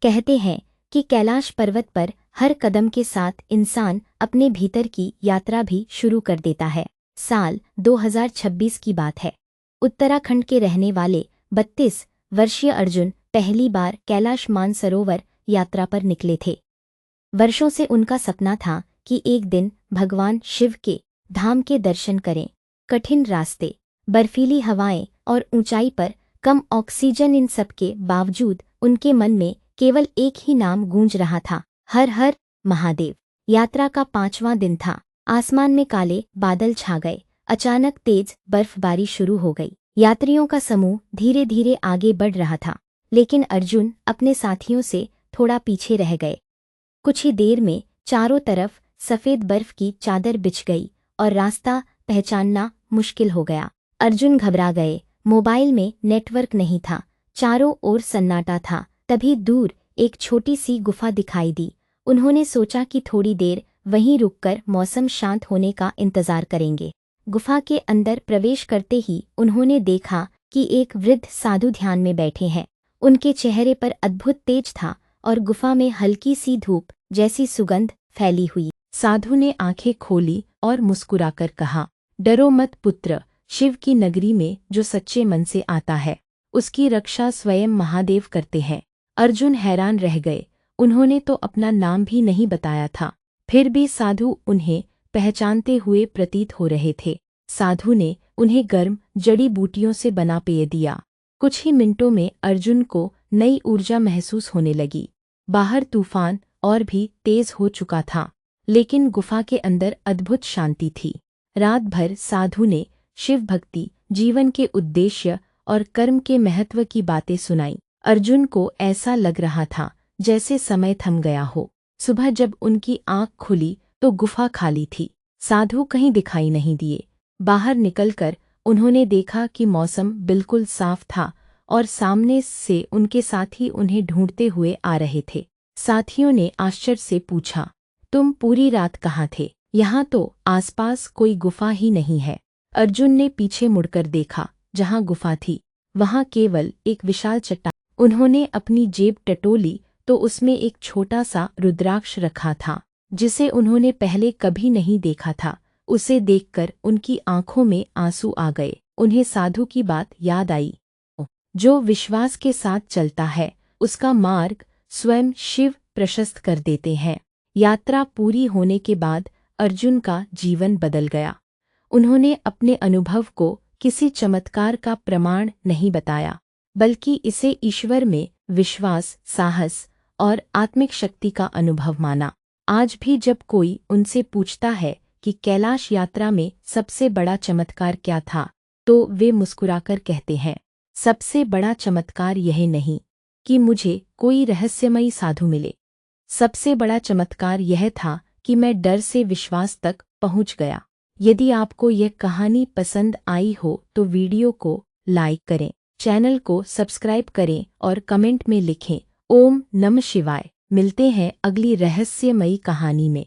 कहते हैं कि कैलाश पर्वत पर हर कदम के साथ इंसान अपने भीतर की यात्रा भी शुरू कर देता है। साल 2026 की बात है। उत्तराखंड के रहने वाले 32 वर्षीय अर्जुन पहली बार कैलाश मानसरोवर यात्रा पर निकले थे। वर्षों से उनका सपना था कि एक दिन भगवान शिव के धाम के दर्शन करें। कठिन रास्ते, बर्फीली हवाएं और ऊंचाई पर कम ऑक्सीजन, इन सब के बावजूद उनके मन में केवल एक ही नाम गूंज रहा था, हर हर महादेव। यात्रा का 5वां दिन था। आसमान में काले बादल छा गए। अचानक तेज बर्फबारी शुरू हो गई। यात्रियों का समूह धीरे धीरे आगे बढ़ रहा था, लेकिन अर्जुन अपने साथियों से थोड़ा पीछे रह गए। कुछ ही देर में चारों तरफ सफेद बर्फ की चादर बिछ गई और रास्ता पहचानना मुश्किल हो गया। अर्जुन घबरा गए। मोबाइल में नेटवर्क नहीं था, चारों ओर सन्नाटा था। तभी दूर एक छोटी सी गुफा दिखाई दी। उन्होंने सोचा कि थोड़ी देर वहीं रुककर मौसम शांत होने का इंतजार करेंगे। गुफा के अंदर प्रवेश करते ही उन्होंने देखा कि एक वृद्ध साधु ध्यान में बैठे हैं। उनके चेहरे पर अद्भुत तेज था और गुफा में हल्की सी धूप जैसी सुगंध फैली हुई। साधु ने आंखें खोली और मुस्कुराकर कहा, डरो मत पुत्र, शिव की नगरी में जो सच्चे मन से आता है उसकी रक्षा स्वयं महादेव करते हैं। अर्जुन हैरान रह गए। उन्होंने तो अपना नाम भी नहीं बताया था, फिर भी साधु उन्हें पहचानते हुए प्रतीत हो रहे थे। साधु ने उन्हें गर्म जड़ी बूटियों से बना पेय दिया। कुछ ही मिनटों में अर्जुन को नई ऊर्जा महसूस होने लगी। बाहर तूफान और भी तेज हो चुका था, लेकिन गुफा के अंदर अद्भुत शांति थी। रात भर साधु ने शिव भक्ति, जीवन के उद्देश्य और कर्म के महत्व की बातें सुनाई। अर्जुन को ऐसा लग रहा था जैसे समय थम गया हो। सुबह जब उनकी आंख खुली तो गुफा खाली थी। साधु कहीं दिखाई नहीं दिए। बाहर निकलकर उन्होंने देखा कि मौसम बिल्कुल साफ था और सामने से उनके साथी उन्हें ढूंढते हुए आ रहे थे। साथियों ने आश्चर्य से पूछा, तुम पूरी रात कहाँ थे? यहाँ तो आसपास कोई गुफा ही नहीं है। अर्जुन ने पीछे मुड़कर देखा। जहाँ गुफा थी वहाँ केवल एक विशाल चट्टान। उन्होंने अपनी जेब टटोली तो उसमें एक छोटा सा रुद्राक्ष रखा था, जिसे उन्होंने पहले कभी नहीं देखा था। उसे देखकर उनकी आंखों में आंसू आ गए। उन्हें साधु की बात याद आई, जो विश्वास के साथ चलता है उसका मार्ग स्वयं शिव प्रशस्त कर देते हैं। यात्रा पूरी होने के बाद अर्जुन का जीवन बदल गया। उन्होंने अपने अनुभव को किसी चमत्कार का प्रमाण नहीं बताया, बल्कि इसे ईश्वर में विश्वास, साहस और आत्मिक शक्ति का अनुभव माना। आज भी जब कोई उनसे पूछता है कि कैलाश यात्रा में सबसे बड़ा चमत्कार क्या था, तो वे मुस्कुराकर कहते हैं, सबसे बड़ा चमत्कार यह नहीं कि मुझे कोई रहस्यमयी साधु मिले। सबसे बड़ा चमत्कार यह था कि मैं डर से विश्वास तक पहुंच गया। यदि आपको यह कहानी पसंद आई हो तो वीडियो को लाइक करें, चैनल को सब्सक्राइब करें और कमेंट में लिखें ओम नमः शिवाय। मिलते हैं अगली रहस्यमयी कहानी में।